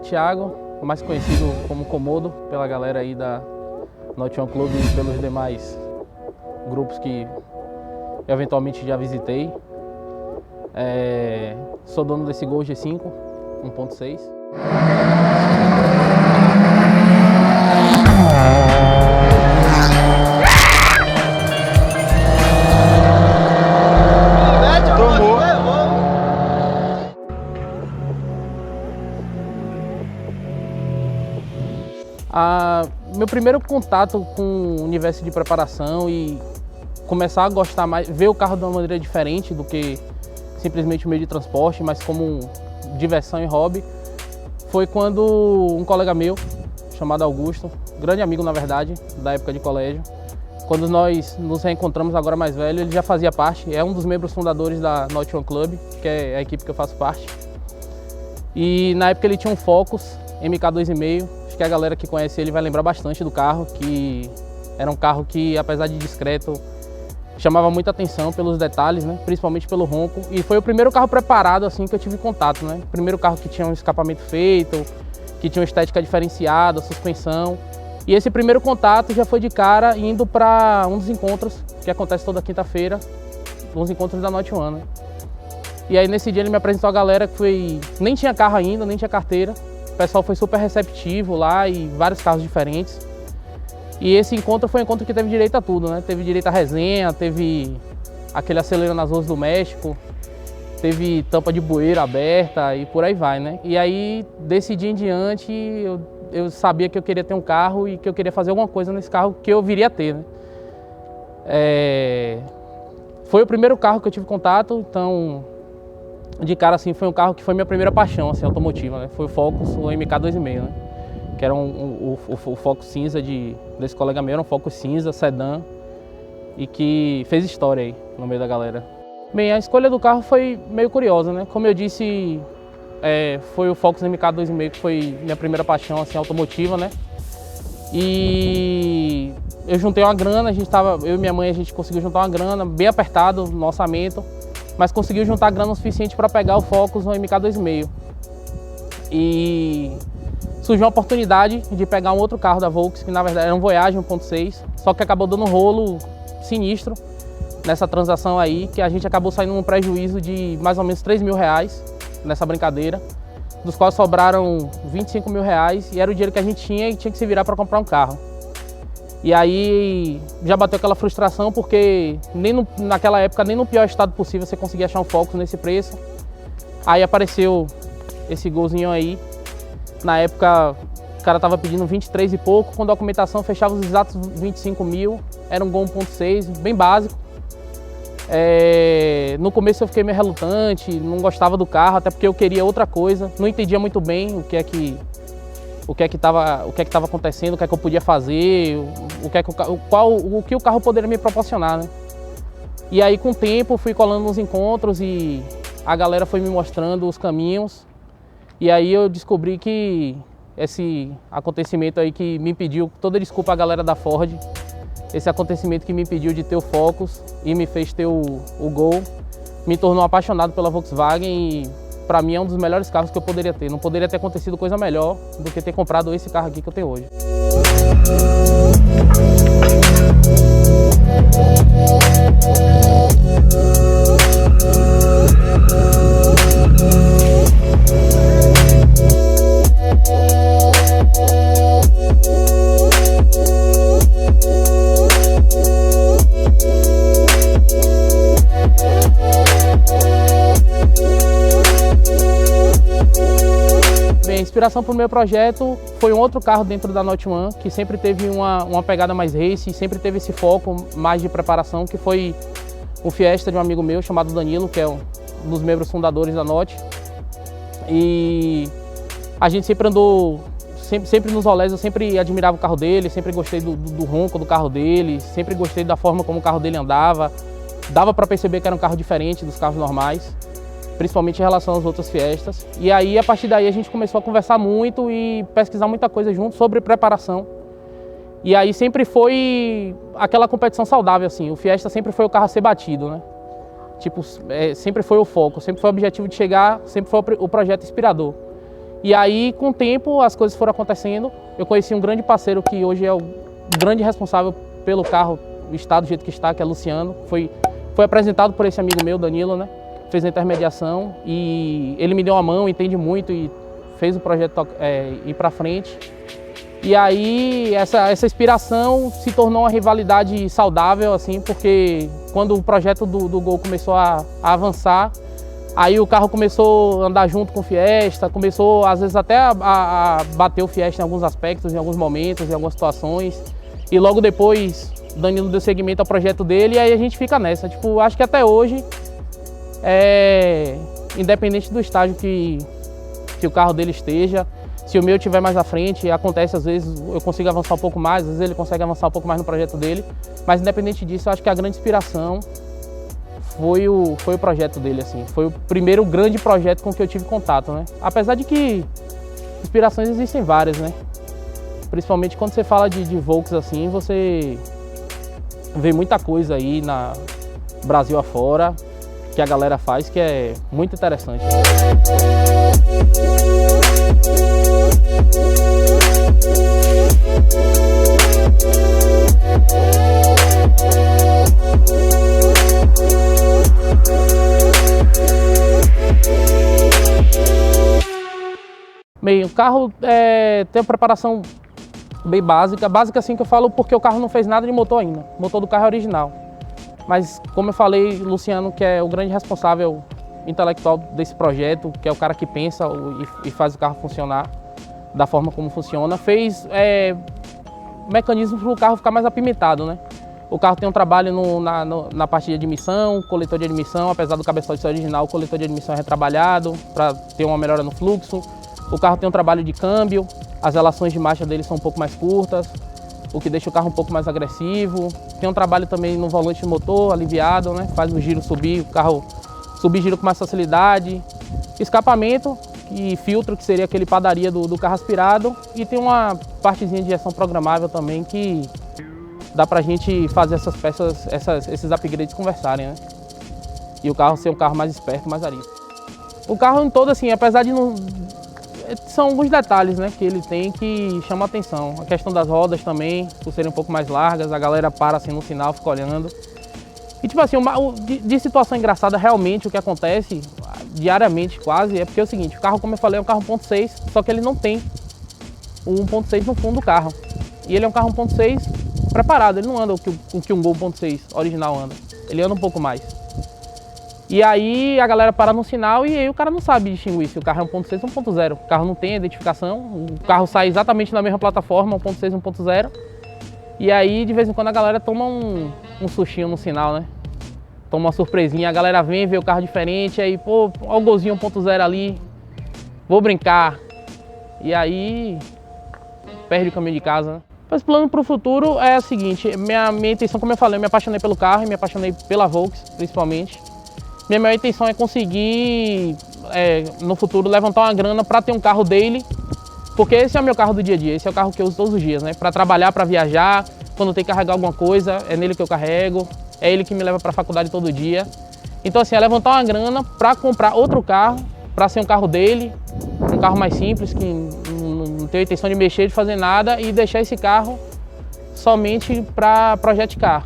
Thiago, mais conhecido como Komodo, pela galera aí da Nottingham Club e pelos demais grupos que eventualmente já visitei. Sou dono desse Gol G5 1.6. Meu primeiro contato com o universo de preparação e começar a gostar mais, ver o carro de uma maneira diferente do que simplesmente um meio de transporte, mas como diversão e hobby, foi quando um colega meu, chamado Augusto, grande amigo na verdade, da época de colégio, quando nós nos reencontramos agora mais velho, ele já fazia parte, é um dos membros fundadores da Nottingham Club, que é a equipe que eu faço parte. E na época ele tinha um Focus MK2,5, acho que a galera que conhece ele vai lembrar bastante do carro, que era um carro que, apesar de discreto, chamava muita atenção pelos detalhes, né? Principalmente pelo ronco. E foi o primeiro carro preparado assim que eu tive contato, né? Primeiro carro que tinha um escapamento feito, que tinha uma estética diferenciada, suspensão. E esse primeiro contato já foi de cara indo para um dos encontros que acontece toda quinta-feira, uns encontros da Nottingham, né? E aí nesse dia ele me apresentou a galera que nem tinha carro ainda, nem tinha carteira. O pessoal foi super receptivo lá e vários carros diferentes. E esse encontro foi um encontro que teve direito a tudo, né? Teve direito a resenha, teve aquele acelera nas ruas do México, teve tampa de bueiro aberta e por aí vai, né? E aí, desse dia em diante, eu sabia que eu queria ter um carro e que eu queria fazer alguma coisa nesse carro que eu viria a ter, né? Foi o primeiro carro que eu tive contato, então, de cara assim, foi um carro que foi minha primeira paixão, assim, automotiva, né? Foi o Focus, o MK2,5, né? Que era o Focus cinza desse colega meu, era um Focus cinza, sedã, e que fez história aí no meio da galera. Bem, a escolha do carro foi meio curiosa, né? Como eu disse, foi o Focus MK2,5 que foi minha primeira paixão assim, automotiva, né? E eu juntei uma grana, eu e minha mãe, a gente conseguiu juntar uma grana, bem apertado no orçamento, mas conseguiu juntar grana o suficiente para pegar o Focus no MK2,5. E surgiu uma oportunidade de pegar um outro carro da Volks, que na verdade era um Voyage 1.6, só que acabou dando um rolo sinistro nessa transação aí, que a gente acabou saindo num prejuízo de mais ou menos R$3.000 nessa brincadeira, dos quais sobraram R$25.000 e era o dinheiro que a gente tinha e tinha que se virar para comprar um carro. E aí já bateu aquela frustração porque naquela época, nem no pior estado possível você conseguia achar um Focus nesse preço. Aí apareceu esse Golzinho aí. Na época o cara estava pedindo 23 e pouco, com documentação fechava os exatos 25 mil, era um Gol 1.6, bem básico. No começo eu fiquei meio relutante, não gostava do carro, até porque eu queria outra coisa, não entendia muito bem o que estava acontecendo, o que é que eu podia fazer, o que o carro poderia me proporcionar, né? E aí com o tempo fui colando nos encontros e a galera foi me mostrando os caminhos. E aí eu descobri que esse acontecimento aí que me impediu, toda desculpa a galera da Ford, esse acontecimento que me impediu de ter o Focus e me fez ter o Gol, me tornou apaixonado pela Volkswagen e para mim é um dos melhores carros que eu poderia ter. Não poderia ter acontecido coisa melhor do que ter comprado esse carro aqui que eu tenho hoje. A inspiração para o meu projeto foi um outro carro dentro da Nottingham, que sempre teve uma pegada mais race, sempre teve esse foco mais de preparação, que foi o Fiesta de um amigo meu chamado Danilo, que é um dos membros fundadores da Not. E a gente sempre andou, sempre nos rolés, eu sempre admirava o carro dele, sempre gostei do ronco do carro dele, sempre gostei da forma como o carro dele andava. Dava para perceber que era um carro diferente dos carros normais, principalmente em relação às outras Fiestas. E aí, a partir daí, a gente começou a conversar muito e pesquisar muita coisa junto sobre preparação. E aí sempre foi aquela competição saudável, assim. O Fiesta sempre foi o carro a ser batido, né? Tipo, sempre foi o foco, sempre foi o objetivo de chegar, sempre foi o projeto inspirador. E aí, com o tempo, as coisas foram acontecendo. Eu conheci um grande parceiro que hoje é o grande responsável pelo carro estar do jeito que está, que é Luciano. Foi apresentado por esse amigo meu, Danilo, né? Fez a intermediação e ele me deu uma mão, entende muito e fez o projeto ir para frente. E aí essa inspiração se tornou uma rivalidade saudável, assim, porque quando o projeto do Gol começou a avançar, aí o carro começou a andar junto com o Fiesta, começou às vezes até a bater o Fiesta em alguns aspectos, em alguns momentos, em algumas situações. E logo depois Danilo deu seguimento ao projeto dele e aí a gente fica nessa. Tipo, acho que até hoje, independente do estágio que o carro dele esteja, se o meu estiver mais à frente, acontece às vezes eu consigo avançar um pouco mais, às vezes ele consegue avançar um pouco mais no projeto dele, mas independente disso, eu acho que a grande inspiração foi o projeto dele, assim. Foi o primeiro grande projeto com que eu tive contato, né? Apesar de que inspirações existem várias, né? Principalmente quando você fala de Volks, assim, você vê muita coisa aí na Brasil afora que a galera faz que é muito interessante. Bem, o carro tem uma preparação bem básica assim que eu falo porque o carro não fez nada de motor ainda, o motor do carro é original. Mas como eu falei, Luciano, que é o grande responsável intelectual desse projeto, que é o cara que pensa e faz o carro funcionar da forma como funciona, fez mecanismos para o carro ficar mais apimentado, né? O carro tem um trabalho na parte de admissão, coletor de admissão, apesar do cabeçote ser original, o coletor de admissão é retrabalhado para ter uma melhora no fluxo. O carro tem um trabalho de câmbio, as relações de marcha dele são um pouco mais curtas, o que deixa o carro um pouco mais agressivo. Tem um trabalho também no volante de motor, aliviado, né? Faz o giro subir, o carro subir giro com mais facilidade. Escapamento e filtro, que seria aquele padaria do carro aspirado. E tem uma partezinha de injeção programável também que dá pra gente fazer essas peças, esses upgrades conversarem, né? E o carro ser um carro mais esperto, mais arisco. O carro em todo, assim, apesar de não... São alguns detalhes, né, que ele tem que chamam a atenção. A questão das rodas também, por serem um pouco mais largas, a galera para assim no sinal, fica olhando. E tipo assim, de situação engraçada, realmente o que acontece diariamente quase, é porque é o seguinte, o carro, como eu falei, é um carro 1.6, só que ele não tem o 1.6 no fundo do carro. E ele é um carro 1.6 preparado, ele não anda o que um Gol 1.6 original anda, ele anda um pouco mais. E aí a galera para no sinal e aí o cara não sabe distinguir se o carro é 1.6 ou 1.0. O carro não tem identificação, o carro sai exatamente na mesma plataforma, 1.6 e 1.0. E aí de vez em quando a galera toma um sustinho no sinal, né? Toma uma surpresinha, a galera vem ver o carro diferente, aí pô, olha o Golzinho 1.0 ali, vou brincar. E aí perde o caminho de casa, né? Mas o plano para o futuro é o seguinte, minha intenção, como eu falei, eu me apaixonei pelo carro e me apaixonei pela Volks, principalmente. Minha maior intenção é conseguir, no futuro, levantar uma grana para ter um carro daily, porque esse é o meu carro do dia a dia, esse é o carro que eu uso todos os dias, né? Para trabalhar, para viajar, quando tem que carregar alguma coisa, é nele que eu carrego, é ele que me leva para a faculdade todo dia. Então, assim, é levantar uma grana para comprar outro carro, para ser um carro daily, um carro mais simples, que não tem a intenção de mexer, de fazer nada, e deixar esse carro somente para Project Car.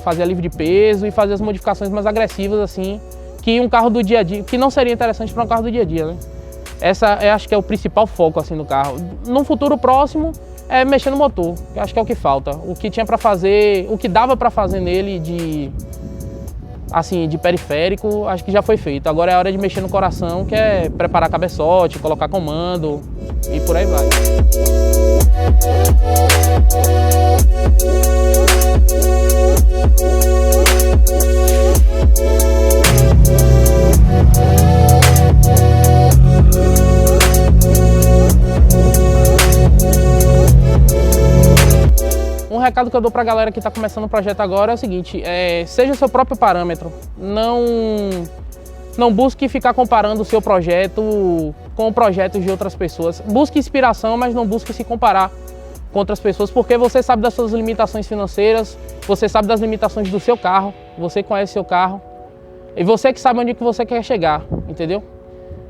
Fazer alívio de peso e fazer as modificações mais agressivas, assim, que um carro do dia a dia, que não seria interessante para um carro do dia a dia, né? Acho que é o principal foco, assim, do carro. No futuro próximo, é mexer no motor, que acho que é o que falta. O que tinha para fazer, o que dava para fazer nele de periférico, acho que já foi feito. Agora é a hora de mexer no coração, que é preparar cabeçote, colocar comando e por aí vai. Um recado que eu dou pra galera que está começando o projeto agora é o seguinte, seja seu próprio parâmetro, não busque ficar comparando o seu projeto com projetos de outras pessoas. Busque inspiração, mas não busque se comparar com outras pessoas, porque você sabe das suas limitações financeiras, você sabe das limitações do seu carro, você conhece seu carro, e você que sabe onde que você quer chegar, entendeu?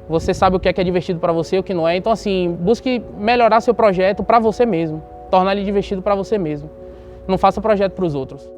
Você sabe o que é divertido para você e o que não é. Então, assim, busque melhorar seu projeto para você mesmo. Tornar ele divertido para você mesmo. Não faça projeto para os outros.